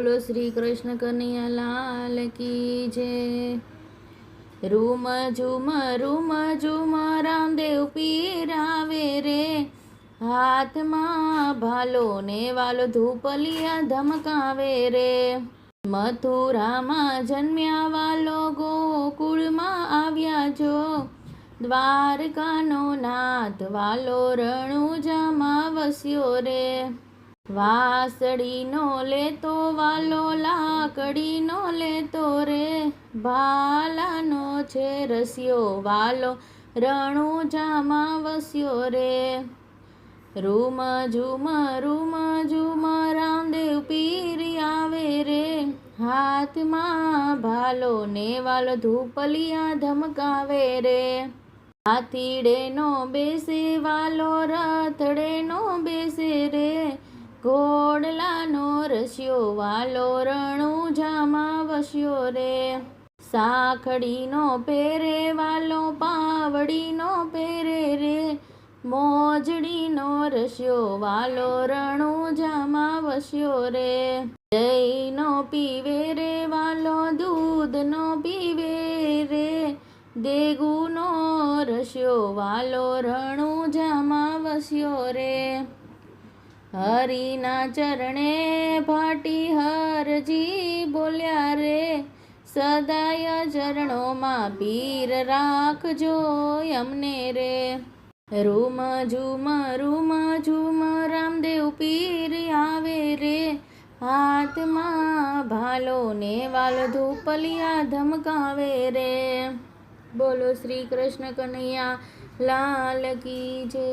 બોલો શ્રી કૃષ્ણ કનૈયા લાલ કી જય। રૂમ ઝુમ રામદેવ પીર આવે રે, હાથમાં ભાલો ને વાલો ધૂપલિયા ધમકાવે રે। મથુરામાં જન્મ્યા વાલો ગોકુળમાં આવ્યા જો, દ્વારકાનો નાથ વાલો રણુજામાં વસ્યો રે। વાસળીનો લેતો વાલો લાકડીનો લેતો રે, ભાલાનો છે રસ્યો વાલો રણુજામાં વસ્યો રે। રૂમ ઝુમ રામદેવ પીર આવે રે, હાથમાં ભાલો ને વાલો ધૂપલિયા ધમકાવે રે। હાથીડે નો બેસે વાલો રથડે નો બેસે રે, ઘોડલાનો રસ્યો વાલો રણુજામાં વસ્યો રે। સાખડીનો પહેરે વાલો પાવડીનો પહેરે રે, મોજડીનો રસ્યો વાલો રણુજામાં વસ્યો રે। દહીંનો પીવે રે વાલો દૂધનો પીવે રે, દેગુનો રસ્યો વાલો રણુજામાં વસ્યો રે। હરિના ચરણે ભાટી હરજી બોલ્યા રે, સદાય ચરણોમાં પીર રાખજો અમને રે। રૂમ ઝુમ રામદેવ પીર આવે રે, હાથમાં ભાલો ને વાલો ધૂપલિયા ધમકાવે રે। બોલો શ્રી કૃષ્ણ કનૈયા લાલ કી જય।